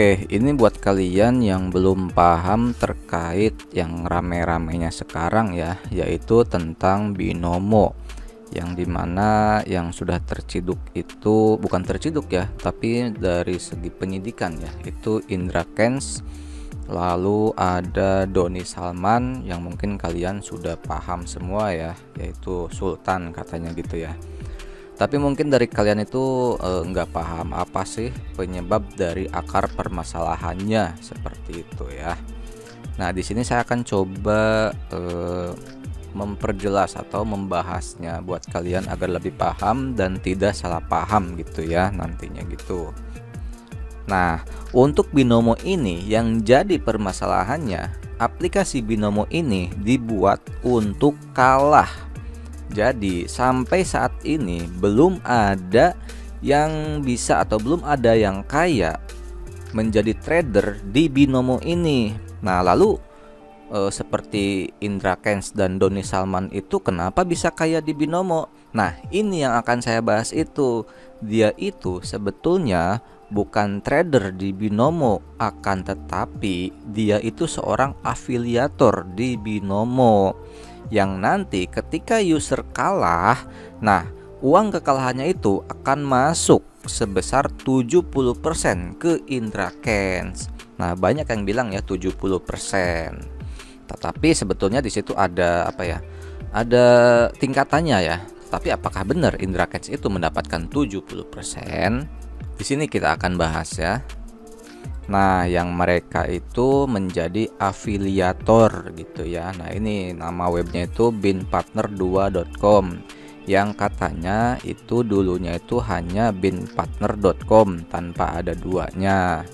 Oke, ini buat kalian yang belum paham terkait yang rame-ramenya sekarang ya, yaitu tentang binomo. Yang dimana yang sudah terciduk itu bukan terciduk ya, tapi dari segi penyidikan ya, itu Indra Kents, lalu ada Doni Salman yang mungkin kalian sudah paham semua ya, yaitu Sultan katanya gitu ya. Tapi mungkin dari kalian itu nggak paham apa sih penyebab dari akar permasalahannya seperti itu ya. Nah, di sini saya akan coba memperjelas atau membahasnya buat kalian agar lebih paham dan tidak salah paham gitu ya nantinya gitu. Nah, untuk binomo ini yang jadi permasalahannya, aplikasi binomo ini dibuat untuk kalah. Jadi sampai saat ini belum ada yang bisa atau belum ada yang kaya menjadi trader di binomo ini. Nah, lalu seperti Indra Kents dan Doni Salman itu kenapa bisa kaya di binomo? Nah, ini yang akan saya bahas itu. Dia itu sebetulnya bukan trader di binomo, akan tetapi dia itu seorang afiliator di binomo. Yang nanti ketika user kalah, nah uang kekalahannya itu akan masuk sebesar 70% ke Indra Kents. Nah, banyak yang bilang ya 70%. Tetapi sebetulnya di situ ada apa ya? Ada tingkatannya ya. Tapi apakah benar Indra Kents itu mendapatkan 70%? Di sini kita akan bahas ya. Nah, yang mereka itu menjadi afiliator gitu ya. Nah, ini nama webnya itu binpartner2.com yang katanya itu dulunya itu hanya binpartner.com tanpa ada duanya.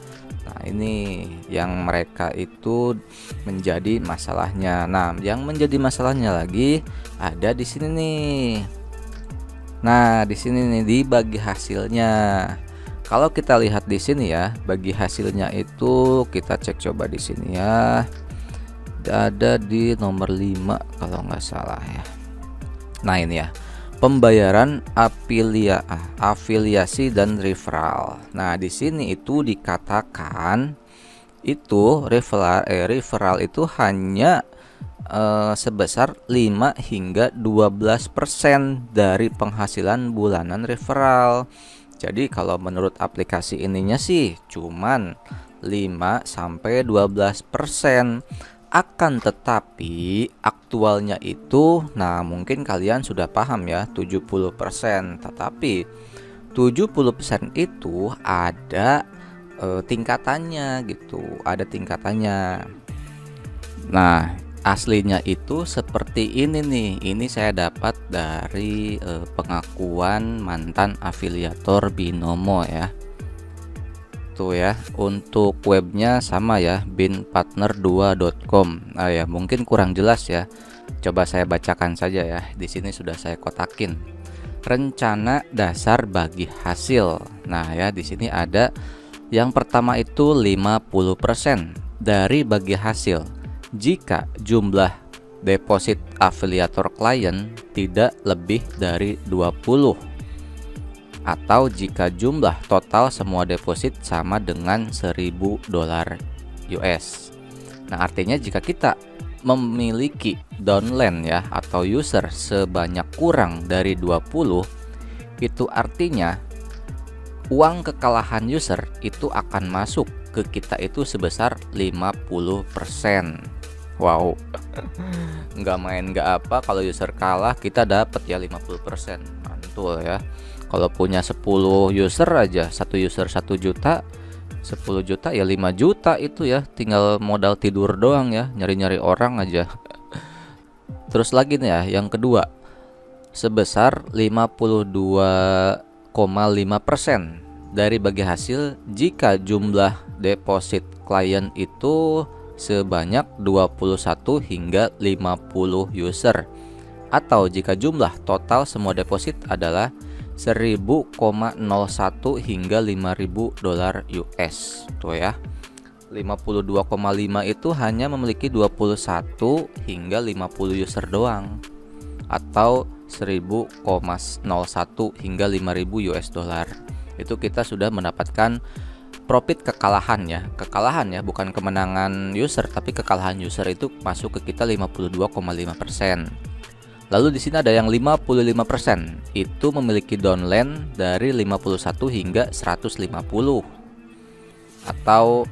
Nah, ini yang mereka itu menjadi masalahnya. Nah, yang menjadi masalahnya lagi ada di sini nih. Nah, di sini nih di bagi hasilnya. Kalau kita lihat di sini ya, bagi hasilnya itu kita cek coba di sini ya. Ada di nomor 5 kalau nggak salah ya. Nah, ini ya. Pembayaran afiliasi dan referral. Nah, di sini itu dikatakan itu referral itu hanya sebesar 5 hingga 12% dari penghasilan bulanan referral. Jadi kalau menurut aplikasi ininya sih cuman 5 sampai 12%. Akan tetapi aktualnya itu, nah mungkin kalian sudah paham ya 70%. Tetapi 70% itu ada tingkatannya gitu, ada tingkatannya. Nah, aslinya itu seperti ini nih. Ini saya dapat dari pengakuan mantan afiliator binomo ya. Tuh ya, untuk webnya sama ya, binpartner2.com. Nah ya, mungkin kurang jelas ya. Coba saya bacakan saja ya. Di sini sudah saya kotakin. Rencana dasar bagi hasil. Nah ya, di sini ada yang pertama itu 50% dari bagi hasil jika jumlah deposit afiliator klien tidak lebih dari 20, atau jika jumlah total semua deposit sama dengan $1.000 US. Nah, artinya jika kita memiliki downline ya atau user sebanyak kurang dari 20, itu artinya uang kekalahan user itu akan masuk ke kita itu sebesar 50%. Wow. Nggak main nggak apa, kalau user kalah kita dapat ya 50%. Mantul ya. Kalau punya 10 user aja, satu user 1 juta, 10 juta ya 5 juta itu ya. Tinggal modal tidur doang ya, nyari-nyari orang aja. Terus lagi nih ya, yang kedua sebesar 52,5% dari bagi hasil jika jumlah deposit klien itu sebanyak 21 hingga 50 user, atau jika jumlah total semua deposit adalah 1.001 hingga $5.000 US. Tuh ya, 52,5 itu hanya memiliki 21 hingga 50 user doang, atau 1.001 hingga $5.000 US. Itu kita sudah mendapatkan profit kekalahan ya, bukan kemenangan user, tapi kekalahan user itu masuk ke kita 52,5%. Lalu di sini ada yang 55%, itu memiliki downline dari 51 hingga 150, atau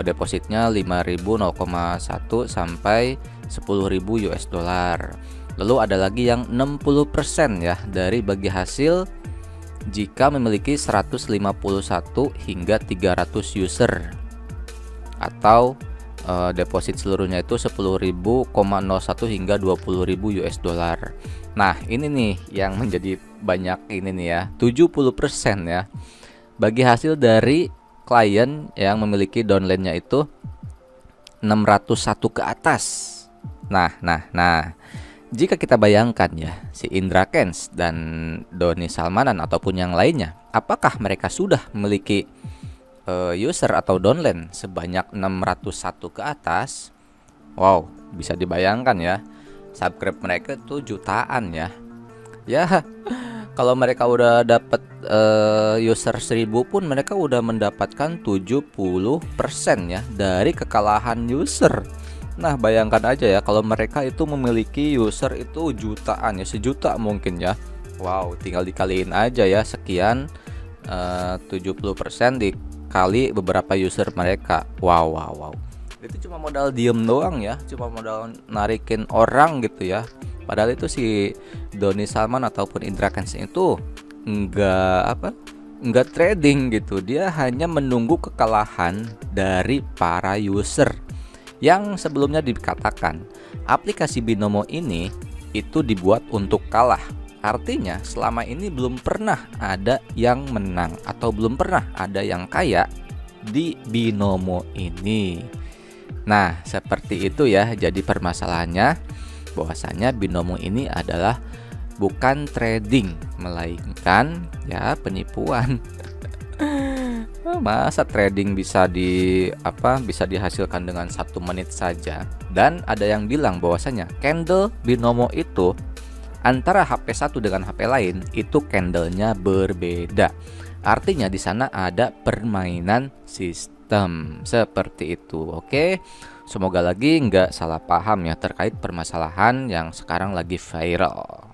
depositnya 5.000 0,1 sampai 10.000 US dollar. Lalu ada lagi yang 60% ya, dari bagi hasil jika memiliki 151 hingga 300 user, atau deposit seluruhnya itu 10.000,01 hingga 20.000 US dollar. Nah, ini nih yang menjadi banyak ini nih ya, 70% ya, bagi hasil dari klien yang memiliki downline-nya itu 601 ke atas. Nah, jika kita bayangkan ya, si Indra Kents dan Doni Salmanan ataupun yang lainnya, apakah mereka sudah memiliki user atau downline sebanyak 601 ke atas? Wow, bisa dibayangkan ya, subscribe mereka tuh jutaan ya. Ya, kalau mereka udah dapat user 1000 pun mereka udah mendapatkan 70% ya dari kekalahan user. Nah, bayangkan aja ya, kalau mereka itu memiliki user itu jutaan ya, sejuta mungkin ya. Wow, tinggal dikaliin aja ya, sekian 70% dikali beberapa user mereka. Wow. Itu cuma modal diem doang ya, cuma modal narikin orang gitu ya. Padahal itu si Doni Salman ataupun Indra Kents itu enggak trading gitu. Dia hanya menunggu kekalahan dari para user. Yang sebelumnya dikatakan aplikasi Binomo ini itu dibuat untuk kalah. Artinya selama ini belum pernah ada yang menang atau belum pernah ada yang kaya di Binomo ini. Nah, seperti itu ya. Jadi permasalahannya bahwasanya Binomo ini adalah bukan trading, melainkan ya penipuan. Masa trading bisa dihasilkan dengan 1 menit saja. Dan ada yang bilang bahwasanya candle Binomo itu antara HP satu dengan HP lain itu candlenya berbeda. Artinya di sana ada permainan sistem seperti itu. Oke, semoga lagi nggak salah paham ya terkait permasalahan yang sekarang lagi viral.